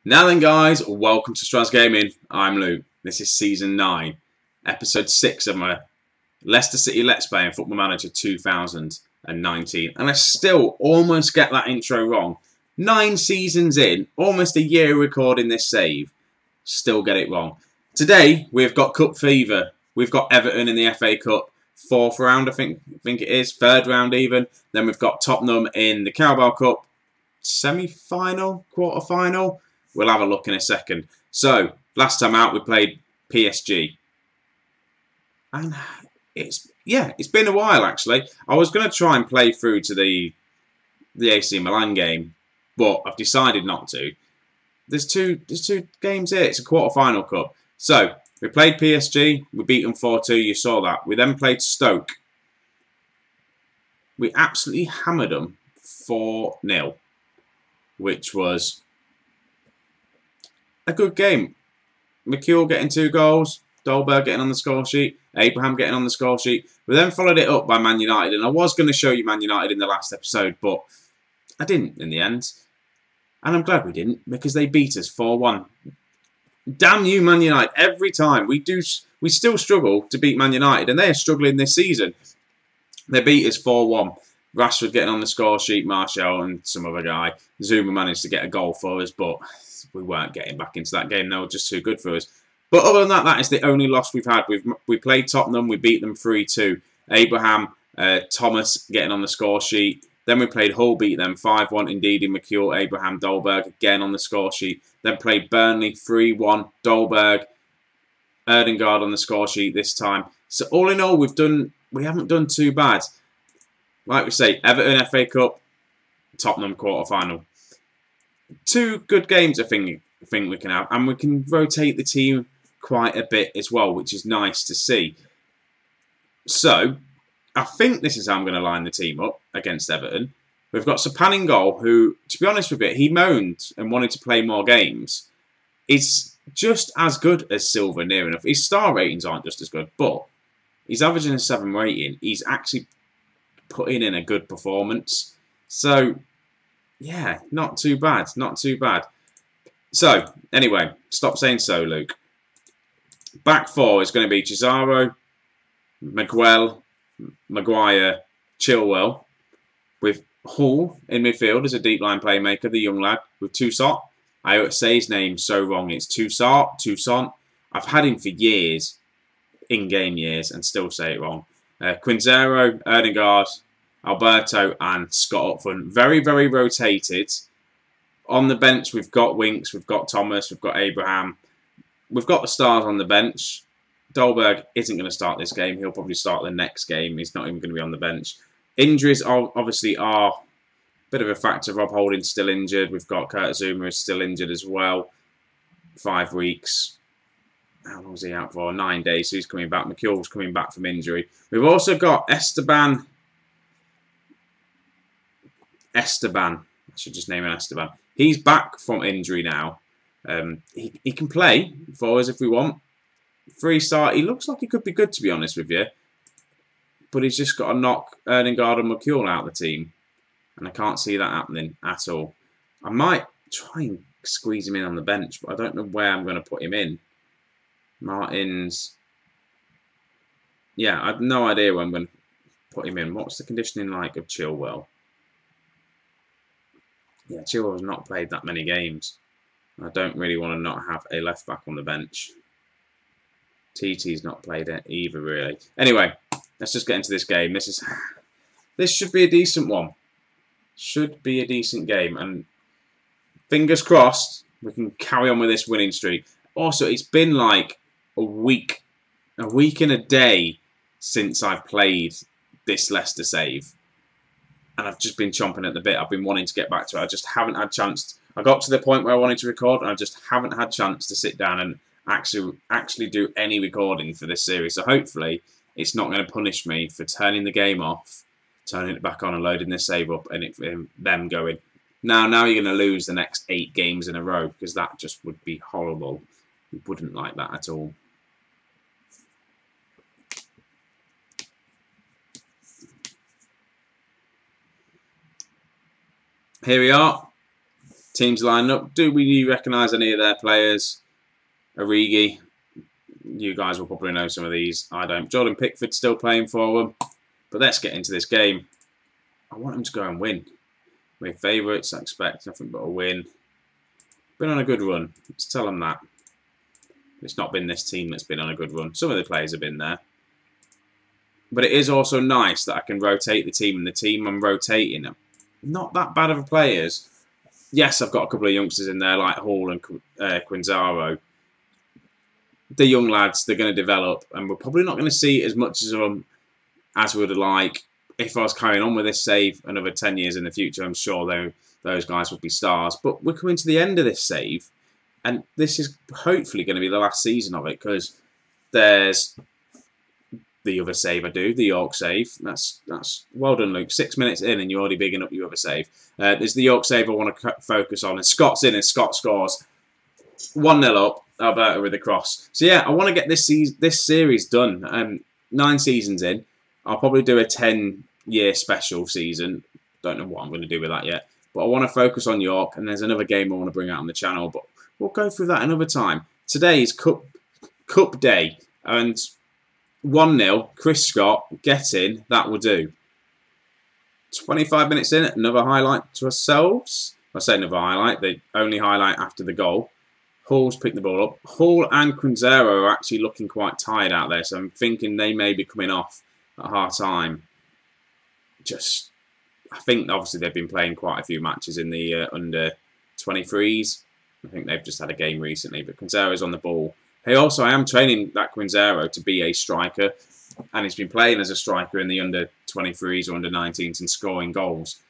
Now then guys, welcome to Straz Gaming. I'm Luke. This is Season 9, Episode 6 of my Leicester City Let's Play in Football Manager 2019. And I still almost get that intro wrong. 9 seasons in, almost a year recording this save. Still get it wrong. Today, we've got Cup Fever. We've got Everton in the FA Cup. 4th round, I think it is. 3rd round even. Then we've got Tottenham in the Carabao Cup. Semi-final? Quarter-final? We'll have a look in a second. So, last time out we played PSG. And it's been a while actually. I was going to try and play through to the AC Milan game, but I've decided not to. There's two games here. It's a quarter-final cup. So, we played PSG. We beat them 4-2. You saw that. We then played Stoke. We absolutely hammered them 4-0, which was a good game. McCule getting 2 goals. Dolberg getting on the score sheet. Abraham getting on the score sheet. We then followed it up by Man United. And I was going to show you Man United in the last episode, but I didn't in the end. And I'm glad we didn't, because they beat us 4-1. Damn you, Man United. Every time. We still struggle to beat Man United. And they are struggling this season. They beat us 4-1. Rashford getting on the score sheet. Martial and some other guy. Zuma managed to get a goal for us, but we weren't getting back into that game. They were just too good for us. But other than that, that is the only loss we've had. We played Tottenham. We beat them 3-2. Abraham, Thomas getting on the score sheet. Then we played Hull, beat them 5-1. Indeed, in McCule, Abraham, Dolberg again on the score sheet. Then played Burnley 3-1. Dolberg, Erdingard on the score sheet this time. So all in all, we haven't done too bad. Like we say, Everton FA Cup, Tottenham quarter-final. 2 good games, I think we can have, and we can rotate the team quite a bit as well, which is nice to see. So, I think this is how I'm going to line the team up against Everton. We've got Sapan in goal, who, to be honest with you, he moaned and wanted to play more games. He's just as good as Silva, near enough. His star ratings aren't just as good, but he's averaging a 7 rating. He's actually putting in a good performance. So, yeah, not too bad. Not too bad. So, anyway, stop saying so, Luke. Back 4 is going to be Cesaro, Miguel, Maguire, Chilwell, with Hull in midfield as a deep line playmaker, the young lad, with Toussaint. I say his name so wrong. It's Toussaint. I've had him for years, in-game years, and still say it wrong. Quinzero, Erdingard, Alberto, and Scott up front. Very, very rotated. On the bench, we've got Winks, we've got Thomas, we've got Abraham. We've got the stars on the bench. Dolberg isn't going to start this game. He'll probably start the next game. He's not even going to be on the bench. Injuries obviously are a bit of a factor. Rob Holding's still injured. We've got Kurt Zuma is still injured as well. 5 weeks. How long was he out for? 9 days. So he's coming back. McCull's coming back from injury. We've also got Esteban. I should just name him Esteban. He's back from injury now. He can play for us if we want. 3-star. He looks like he could be good, to be honest with you. But he's just got to knock Erdingard and McCule out of the team. And I can't see that happening at all. I might try and squeeze him in on the bench, but I don't know where I'm going to put him in. Martins. Yeah, I have no idea where I'm going to put him in. What's the conditioning like of Chilwell? Yeah, Chilwell's not played that many games. I don't really want to not have a left-back on the bench. TT's not played it either, really. Anyway, let's just get into this game. This should be a decent one. Should be a decent game. And fingers crossed, we can carry on with this winning streak. Also, it's been like a week and a day since I've played this Leicester save. And I've just been chomping at the bit. I've been wanting to get back to it. I just haven't had a chance. I got to the point where I wanted to record, and I just haven't had a chance to sit down and actually do any recording for this series. So hopefully it's not going to punish me for turning the game off, turning it back on and loading this save up, and them going, now you're going to lose the next 8 games in a row, because that just would be horrible. We wouldn't like that at all. Here we are. Teams lining up. Do we recognise any of their players? Origi. You guys will probably know some of these. I don't. Jordan Pickford still playing for them. But let's get into this game. I want them to go and win. We're favourites. I expect nothing but a win. Been on a good run. Let's tell them that. It's not been this team that's been on a good run. Some of the players have been there. But it is also nice that I can rotate the team. And the team I'm rotating them, not that bad of a players. Yes, I've got a couple of youngsters in there like Hall and Quinzaro. The young lads, they're going to develop. And we're probably not going to see as much of them as we would like. If I was carrying on with this save another 10 years in the future, I'm sure those guys would be stars. But we're coming to the end of this save. And this is hopefully going to be the last season of it, because there's the other save I do, the York save. That's well done, Luke. 6 minutes in and you're already bigging up your other save. There's the York save I want to focus on. And Scott's in and Scott scores. 1-0 up. Alberto with the cross. So yeah, I want to get this series done. 9 seasons in. I'll probably do a 10-year special season. Don't know what I'm going to do with that yet. But I want to focus on York. And there's another game I want to bring out on the channel. But we'll go through that another time. Today is Cup Day. And 1-0, Chris Scott, get in, that will do. 25 minutes in, another highlight to ourselves. I say another highlight, the only highlight after the goal. Hall's picked the ball up. Hall and Quinzaro are actually looking quite tired out there, so I'm thinking they may be coming off at half-time. I think obviously they've been playing quite a few matches in the under-23s. I think they've just had a game recently, but Quinzaro's on the ball. Hey, also, I am training that Quinzaro to be a striker, and he's been playing as a striker in the under-23s or under-19s and scoring goals.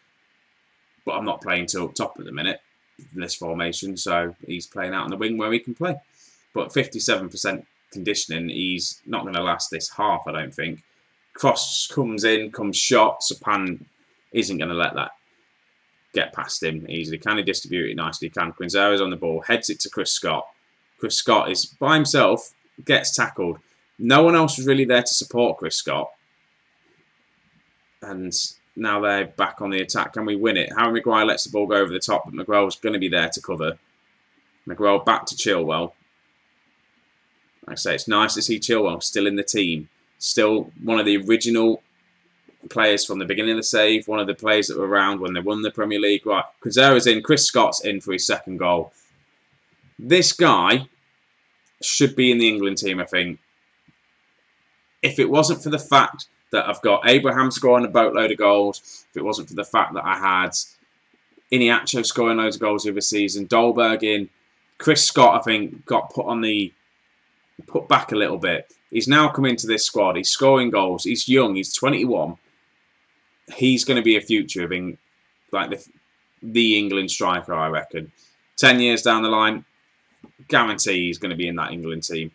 But I'm not playing till up top at the minute in this formation, so he's playing out on the wing where he can play. But 57% conditioning, he's not going to last this half, I don't think. Cross comes in, comes shot. Sapan isn't going to let that get past him easily. Can he distribute it nicely? Can. Quinzaro's on the ball, heads it to Chris Scott. Chris Scott is by himself, gets tackled. No one else was really there to support Chris Scott. And now they're back on the attack. Can we win it? Harry Maguire lets the ball go over the top, but Maguire's going to be there to cover. Maguire back to Chilwell. Like I say, it's nice to see Chilwell still in the team. Still one of the original players from the beginning of the save. One of the players that were around when they won the Premier League. Right, Quinzaro's in. Chris Scott's in for his second goal. This guy should be in the England team, I think. If it wasn't for the fact that I've got Abraham scoring a boatload of goals, if it wasn't for the fact that I had Iniacho scoring loads of goals over the season, Dolberg in, Chris Scott, I think, got put back a little bit. He's now come into this squad. He's scoring goals. He's young. He's 21. He's going to be a future of being like the England striker, I reckon. 10 years down the line, guarantee he's going to be in that England team.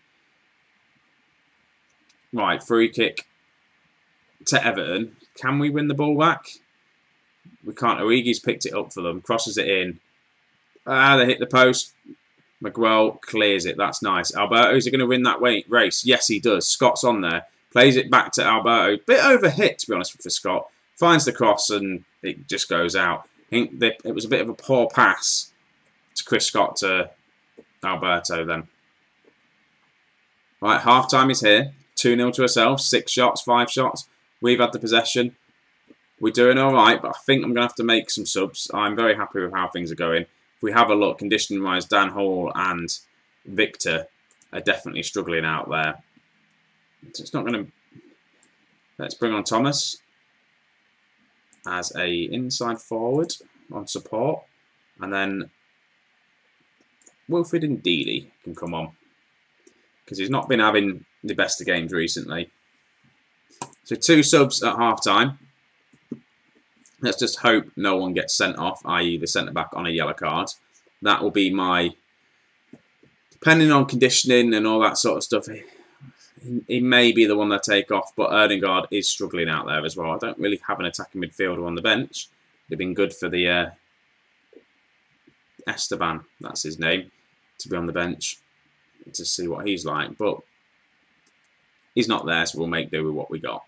Right, free kick to Everton. Can we win the ball back? We can't. Origi's picked it up for them. Crosses it in. They hit the post. Miguel clears it. That's nice. Alberto, is he going to win that race? Yes, he does. Scott's on there. Plays it back to Alberto. Bit overhit, to be honest, for Scott. Finds the cross and it just goes out. I think it was a bit of a poor pass to Chris Scott to Alberto then. Right, half-time is here. 2-0 to ourselves. 6 shots, 5 shots. We've had the possession. We're doing all right, but I think I'm going to have to make some subs. I'm very happy with how things are going. If we have a look, conditioning-wise, Dan Hall and Victor are definitely struggling out there. So it's not going to... Let's bring on Thomas as a inside forward on support. And then Wilfred Ndidi can come on, because he's not been having the best of games recently. So 2 subs at half-time. Let's just hope no one gets sent off, i.e. the centre-back on a yellow card. That will be my... Depending on conditioning and all that sort of stuff, he may be the one that I take off, but Erdegaard is struggling out there as well. I don't really have an attacking midfielder on the bench. They've been good for the Esteban, that's his name, to be on the bench to see what he's like. But he's not there, so we'll make do with what we got.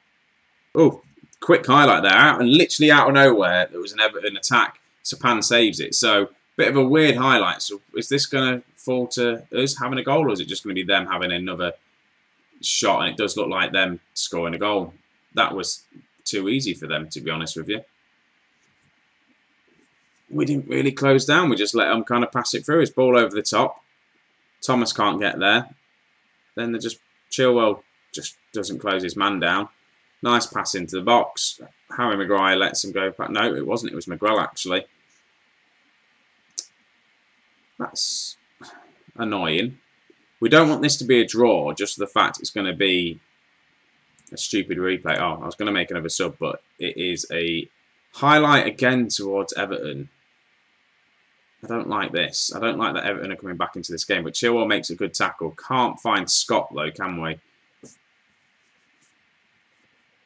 Oh, quick highlight there. Literally out of nowhere, there was an Everton attack. Sapan saves it. So Bit of a weird highlight. So is this going to fall to us having a goal, or is it just going to be them having another shot? And it does look like them scoring a goal. That was too easy for them, to be honest with you. We didn't really close down. We just let them kind of pass it through. It's ball over the top. Thomas can't get there. Then they just Chilwell just doesn't close his man down. Nice pass into the box. Harry Maguire lets him go back. No, it wasn't. It was Miguel, actually. That's annoying. We don't want this to be a draw, just the fact it's going to be a stupid replay. Oh, I was going to make another sub, but it is a highlight again towards Everton. I don't like this. I don't like that Everton are coming back into this game, but Chilwell makes a good tackle. Can't find Scott, though, can we?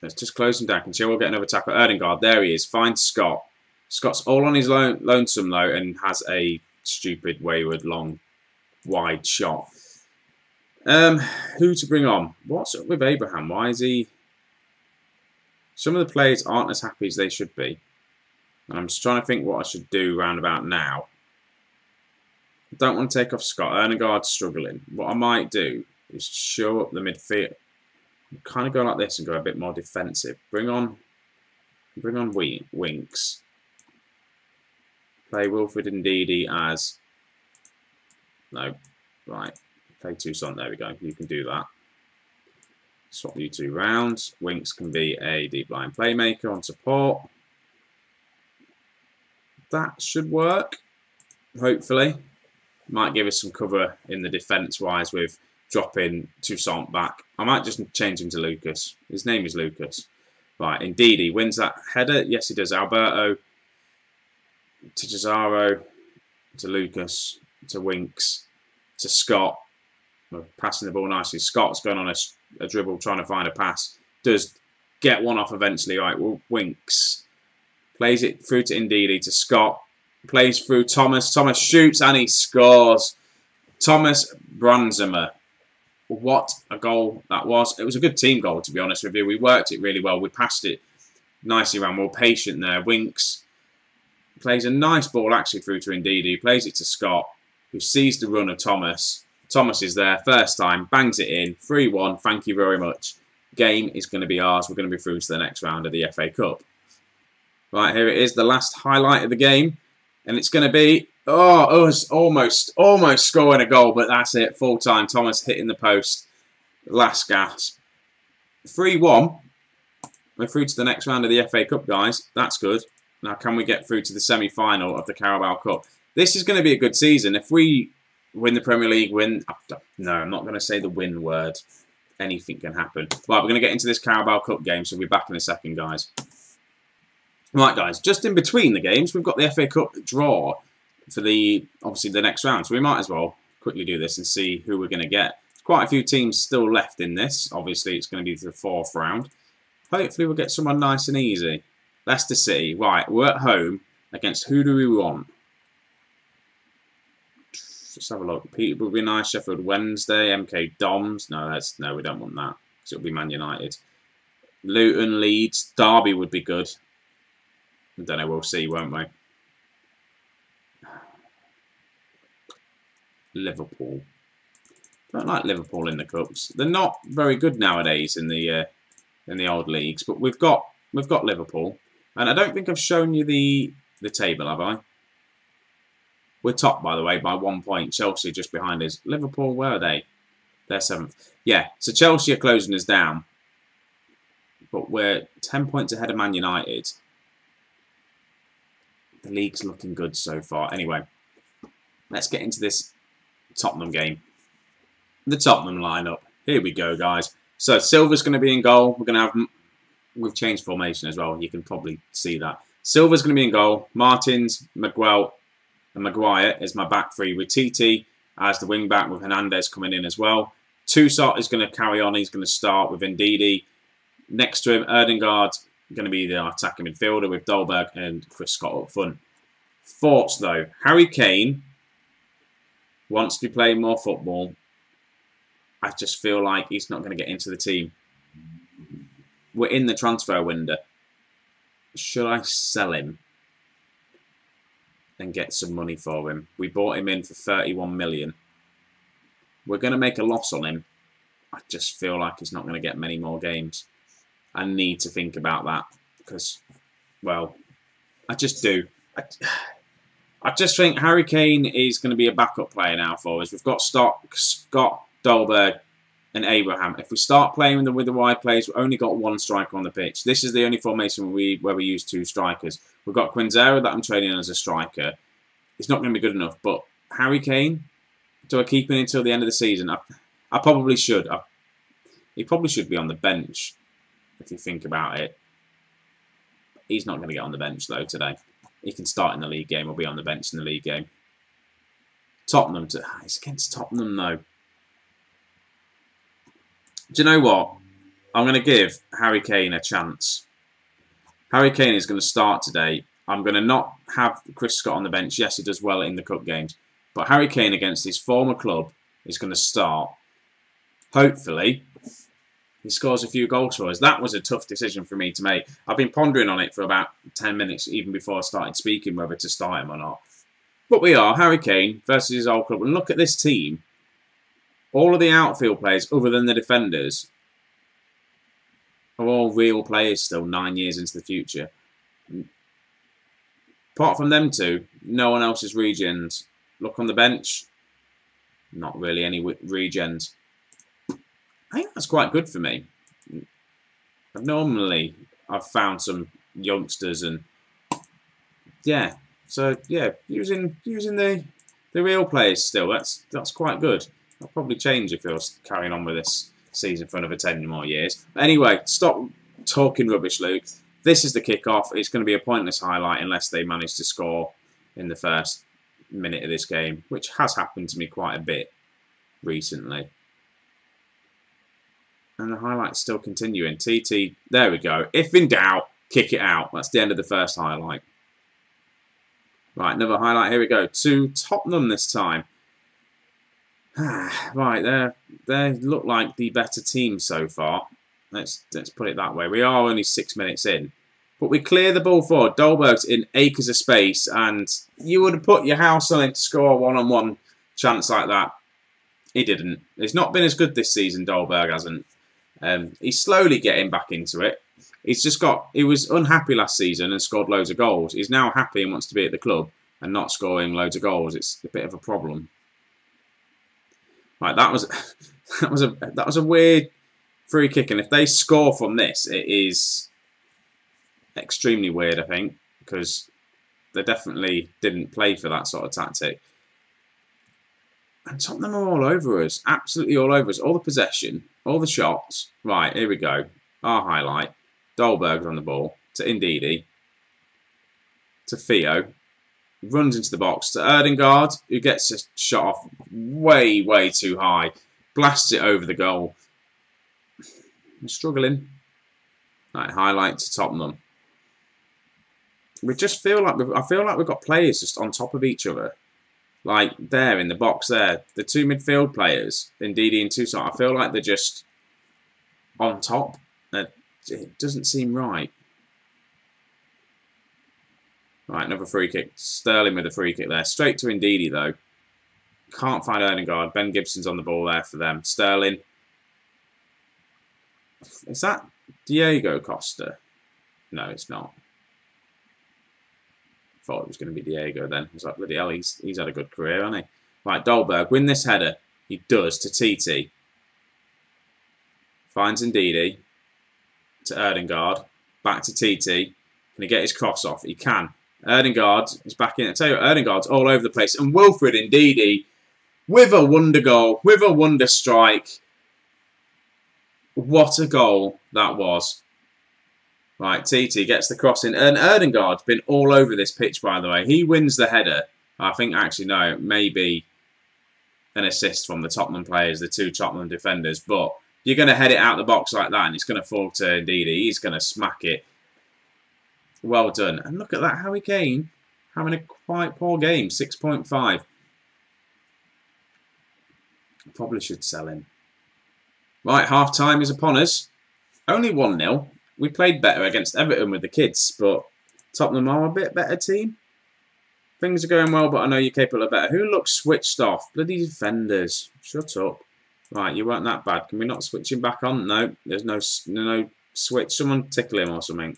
Let's just close him down. Can Chilwell get another tackle? Erdegaard, there he is. Find Scott. Scott's all on his lonesome, though, and has a stupid, wayward, long, wide shot. Who to bring on? What's up with Abraham? Why is he... Some of the players aren't as happy as they should be. And I'm just trying to think what I should do round about now. I don't want to take off Scott. Erdegaard's struggling. What I might do is show up the midfield. Kind of go like this and go a bit more defensive. Bring on Winks. Play Wilfred Ndidi as... No. Right. Play Toussaint. There we go. You can do that. Swap you two rounds. Winks can be a deep line playmaker on support. That should work. Hopefully. Might give us some cover in the defence-wise with dropping Toussaint back. I might just change him to Lucas. His name is Lucas. Right, Ndidi wins that header. Yes, he does. Alberto to Cesaro to Lucas to Winks to Scott. We're passing the ball nicely. Scott's going on a dribble trying to find a pass. Does get one off eventually. Right, well, Winks plays it through to Ndidi to Scott. Plays through Thomas. Thomas shoots and he scores. Thomas Brandsema. What a goal that was. It was a good team goal, to be honest with you. We worked it really well. We passed it nicely around. We're patient there. Winks plays a nice ball actually through to Ndidi. Plays it to Scott, who sees the run of Thomas. Thomas is there. First time. Bangs it in. 3-1. Thank you very much. Game is going to be ours. We're going to be through to the next round of the FA Cup. Right, here it is. The last highlight of the game. And it's going to be, us almost scoring a goal, but that's it. Full time. Thomas hitting the post. Last gasp. 3-1. We're through to the next round of the FA Cup, guys. That's good. Now, can we get through to the semi-final of the Carabao Cup? This is going to be a good season. If we win the Premier League, no, I'm not going to say the win word. Anything can happen. Right, we're going to get into this Carabao Cup game, so we'll be back in a second, guys. Right, guys, just in between the games, we've got the FA Cup draw for obviously the next round. So we might as well quickly do this and see who we're going to get. There's quite a few teams still left in this. Obviously, it's going to be the 4th round. Hopefully, we'll get someone nice and easy. Leicester City. Right, we're at home against who do we want? Let's have a look. Peterborough would be nice. Sheffield Wednesday. MK Doms. No, we don't want that because it'll be Man United. Luton, Leeds. Derby would be good. I don't know, we'll see, won't we? Liverpool. I don't like Liverpool in the cups. They're not very good nowadays in the old leagues, but we've got Liverpool. And I don't think I've shown you the table, have I? We're top, by the way, by 1 point. Chelsea just behind us. Liverpool, where are they? They're 7th. Yeah, so Chelsea are closing us down. But we're 10 points ahead of Man United. The league's looking good so far. Anyway, let's get into this Tottenham game. The Tottenham lineup. Here we go, guys. So Silva's going to be in goal. We're going to have... We've changed formation as well. You can probably see that. Silva's going to be in goal. Martins, Miguel, and Maguire is my back three with TT as the wing back with Hernandez coming in as well. Toussaint is going to carry on. He's going to start with Ndidi. Next to him, Erdegaard going to be the attacking midfielder with Dolberg and Chris Scott up front. Thoughts though. Harry Kane wants to be playing more football. I just feel like he's not going to get into the team. We're in the transfer window. Should I sell him? and get some money for him. We bought him in for 31 million. We're going to make a loss on him. I just feel like he's not going to get many more games. I need to think about that because, well, I just do. I just think Harry Kane is going to be a backup player now for us. We've got Scott, Dolberg and Abraham. If we start playing with the wide players, we've only got one striker on the pitch. This is the only formation where we use 2 strikers. We've got Quinzera that I'm training as a striker. It's not going to be good enough. But Harry Kane, do I keep him until the end of the season? I probably should. He probably should be on the bench, if you think about it. He's not going to get on the bench, though, today. He can start in the league game or be on the bench in the league game. Tottenham, it's against Tottenham, though. Do you know what? I'm going to give Harry Kane a chance. Harry Kane is going to start today. I'm going to not have Chris Scott on the bench. Yes, he does well in the cup games. But Harry Kane against his former club is going to start. Hopefully, he scores a few goals for us. That was a tough decision for me to make. I've been pondering on it for about 10 minutes, even before I started speaking, whether to start him or not. But we are, Harry Kane versus his old club. And look at this team. All of the outfield players, other than the defenders, are all real players still, 9 years into the future. Apart from them two, no one else is regens. Look on the bench, not really any regens. I think that's quite good for me. Normally, I've found some youngsters and yeah, so yeah, using the real players still. That's quite good. I'll probably change if you're carrying on with this season for another 10 more years. But anyway, stop talking rubbish, Luke. This is the kickoff. It's going to be a pointless highlight unless they manage to score in the first minute of this game, which has happened to me quite a bit recently. And the highlight's still continuing. TT, there we go. If in doubt, kick it out. That's the end of the first highlight. Right, another highlight. Here we go. To Tottenham this time. Right, they look like the better team so far. Let's put it that way. We are only 6 minutes in. But we clear the ball forward. Dolberg's in acres of space. And you would have put your house on him to score a one-on-one chance like that. He didn't. He's not been as good this season, Dolberg hasn't. He's slowly getting back into it. He was unhappy last season and scored loads of goals. He's now happy and wants to be at the club and not scoring loads of goals. It's a bit of a problem. Right, that was a weird free kick, and if they score from this, it is extremely weird, I think, because they definitely didn't play for that sort of tactic. And Tottenham are all over us, absolutely all over us. All the possession, all the shots. Right, here we go. Our highlight. Dolberg's on the ball to Ndidi, to Theo. Runs into the box to Erdingard, who gets a shot off way, way too high. Blasts it over the goal. I'm struggling. Right, highlight to Tottenham. We just feel like I feel like we've got players just on top of each other. Like there in the box there, the two midfield players, Ndidi and Toussaint, I feel like they're just on top. It doesn't seem right. Right, another free kick. Sterling with a free kick there. Straight to Ndidi, though. Can't find Erdingard. Ben Gibson's on the ball there for them. Sterling. Is that Diego Costa? No, it's not. Thought it was going to be Diego then. I was like, bloody hell, he's had a good career, hasn't he? Right, Dolberg, win this header. He does to TT. Finds Ndidi. To Erdingard. Back to TT. Can he get his cross off? He can. Erdingard is back in. I tell you, Erdingard's all over the place. And Wilfred Ndidi with a wonder goal, with a wonder strike. What a goal that was. Right, TT gets the cross in. And Erdingard's been all over this pitch, by the way. He wins the header. I think, actually, no, it may be an assist from the Tottenham players, the two Tottenham defenders. But you're going to head it out the box like that, and it's going to fall to Ndidi. He's going to smack it. Well done. And look at that, Harry Kane having a quite poor game, 6.5. Probably should sell him. Right, half-time is upon us. Only 1-0. We played better against Everton with the kids, but Tottenham are a bit better team. Things are going well, but I know you're capable of better. Who looks switched off? Bloody defenders. Shut up. Right, you weren't that bad. Can we not switch him back on? No, there's no switch. Someone tickle him or something.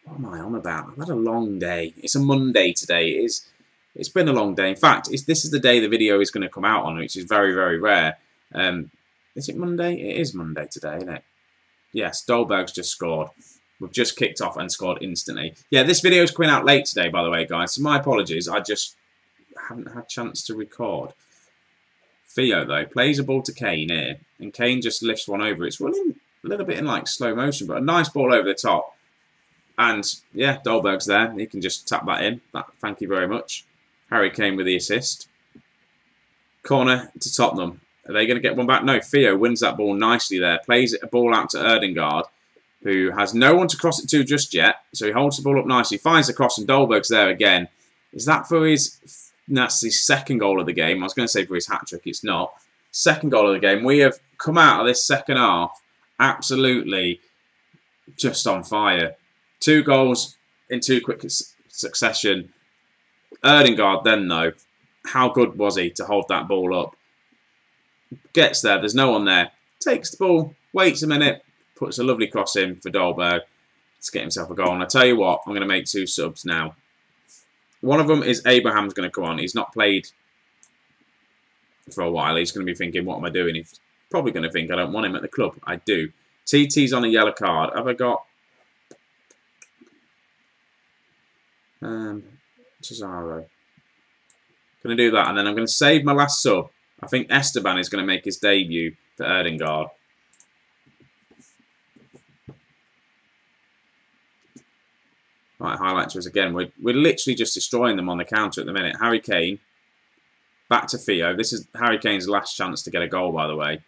What am I on about? I've had a long day. It's a Monday today. It's been a long day. In fact, this is the day the video is going to come out on, which is very, very rare. Is it Monday? It is Monday today, isn't it? Yes, Dolberg's just scored. We've just kicked off and scored instantly. Yeah, this video is coming out late today, by the way, guys. So my apologies. I just haven't had a chance to record. Theo, though, plays a ball to Kane here. And Kane just lifts one over. It's running a little bit in like slow motion, but a nice ball over the top. And, yeah, Dolberg's there. He can just tap that in. Thank you very much. Harry Kane with the assist. Corner to Tottenham. Are they going to get one back? No, Theo wins that ball nicely there. Plays a ball out to Erdingard, who has no one to cross it to just yet. So he holds the ball up nicely. Finds the cross, and Dolberg's there again. Is that for his... That's his second goal of the game. I was going to say for his hat-trick. It's not. Second goal of the game. We have come out of this second half absolutely just on fire. 2 goals in 2 quick succession. Erdingard then, though, how good was he to hold that ball up? Gets there, there's no one there. Takes the ball, waits a minute, puts a lovely cross in for Dolberg to get himself a goal. And I tell you what, I'm going to make 2 subs now. One of them is Abraham's going to come on. He's not played for a while. He's going to be thinking, what am I doing? He's probably going to think I don't want him at the club. I do. TT's on a yellow card. Have I got... Cesaro. Going to do that, and then I'm going to save my last sub. I think Esteban is going to make his debut for Erdingard. Right, highlight to us again. We're literally just destroying them on the counter at the minute. Harry Kane. Back to Theo. This is Harry Kane's last chance to get a goal, by the way.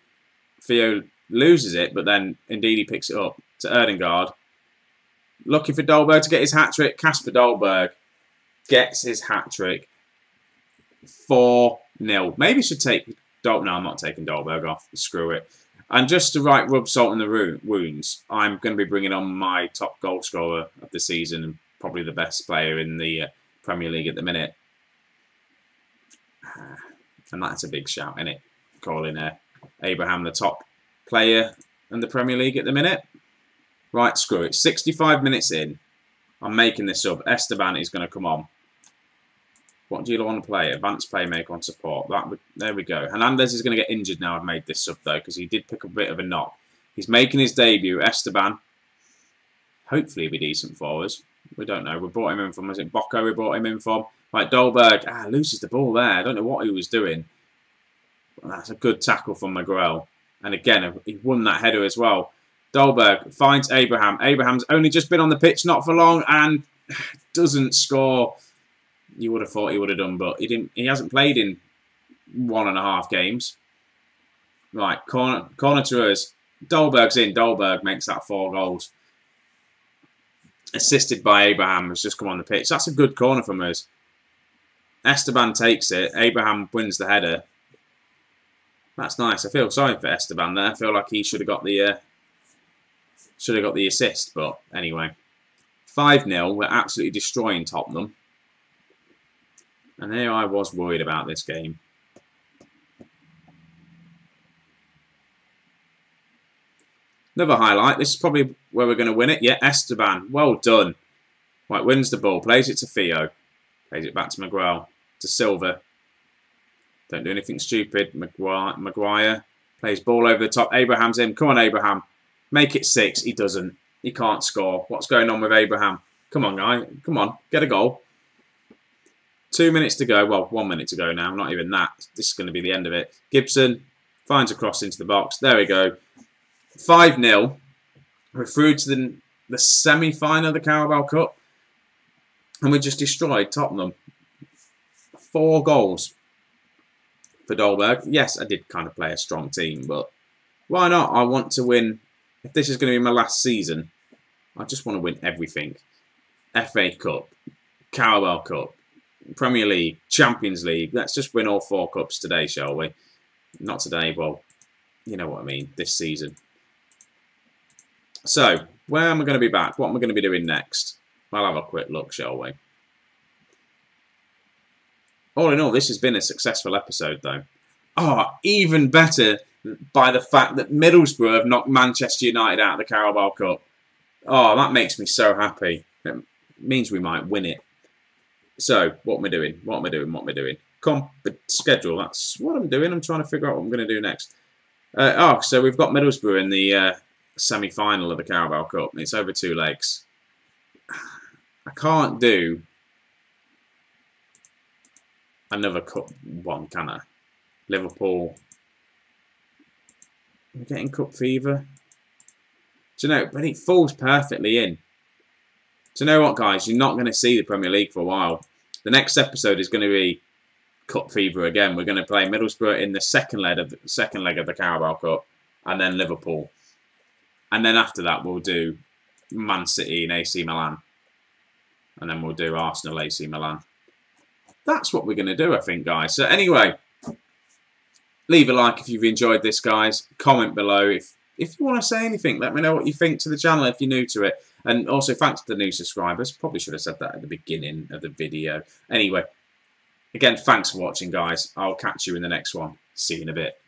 Theo loses it, but then indeed he picks it up to Erdingard. Looking for Dolberg to get his hat-trick. Kasper Dolberg gets his hat-trick. 4-0. Maybe should take... No, I'm not taking Dolberg off. Screw it. And just to rub salt in the wounds, I'm going to be bringing on my top goal scorer of the season and probably the best player in the Premier League at the minute. And that's a big shout, isn't it? Calling Abraham the top player in the Premier League at the minute. Right, screw it. 65 minutes in. I'm making this up. Esteban is going to come on. What do you want to play? Advanced playmaker on support. There we go. Hernandez is going to get injured now I've made this sub, though, because he did pick up a bit of a knock. He's making his debut. Esteban. Hopefully he'll be decent for us. We don't know. We brought him in from, was it Bocco we brought him in from? Right, Dolberg. Loses the ball there. I don't know what he was doing. That's a good tackle from Miguel. And again, he won that header as well. Dolberg finds Abraham. Abraham's only just been on the pitch, not for long, and doesn't score. You would have thought he would have done, but he didn't. He hasn't played in 1.5 games. Right, corner to us. Dolberg's in. Dolberg makes that 4 goals. Assisted by Abraham, who's just come on the pitch. That's a good corner from us. Esteban takes it. Abraham wins the header. That's nice. I feel sorry for Esteban there. I feel like he should have got the assist, but anyway. 5-0. We're absolutely destroying Tottenham. And here I was worried about this game. Another highlight. This is probably where we're going to win it. Yeah, Esteban. Well done. Right, wins the ball. Plays it to Theo. Plays it back to Miguel. To Silva. Don't do anything stupid. Maguire. Plays ball over the top. Abraham's in. Come on, Abraham. Make it 6. He doesn't. He can't score. What's going on with Abraham? Come on, guy. Come on. Get a goal. 2 minutes to go. Well, 1 minute to go now. Not even that. This is going to be the end of it. Gibson finds a cross into the box. There we go. 5-0. We're through to the semi-final of the Carabao Cup. And we just destroyed Tottenham. 4 goals for Dolberg. Yes, I did kind of play a strong team, but why not? I want to win. If this is going to be my last season, I just want to win everything. FA Cup, Carabao Cup, Premier League, Champions League. Let's just win all 4 cups today, shall we? Not today, well, you know what I mean, this season. So, where am I going to be back? What am I going to be doing next? We'll have a quick look, shall we? all in all, this has been a successful episode, though. Oh, even better by the fact that Middlesbrough have knocked Manchester United out of the Carabao Cup. Oh, that makes me so happy. It means we might win it. So, what am I doing? What am I doing? What am I doing? Schedule. That's what I'm doing. I'm trying to figure out what I'm going to do next. So we've got Middlesbrough in the semi-final of the Carabao Cup. It's over 2 legs. I can't do another cup one, can I? Liverpool. We're getting cup fever. Do you know, but it falls perfectly in. Do you know what, guys? You're not going to see the Premier League for a while. The next episode is going to be cup fever again. We're going to play Middlesbrough in the second leg of the Carabao Cup, and then Liverpool. And then after that, we'll do Man City and AC Milan. And then we'll do Arsenal, AC Milan. That's what we're going to do, I think, guys. So anyway, leave a like if you've enjoyed this, guys. Comment below if you want to say anything. Let me know what you think to the channel if you're new to it. And also, thanks to the new subscribers. Probably should have said that at the beginning of the video. Anyway, again, thanks for watching, guys. I'll catch you in the next one. See you in a bit.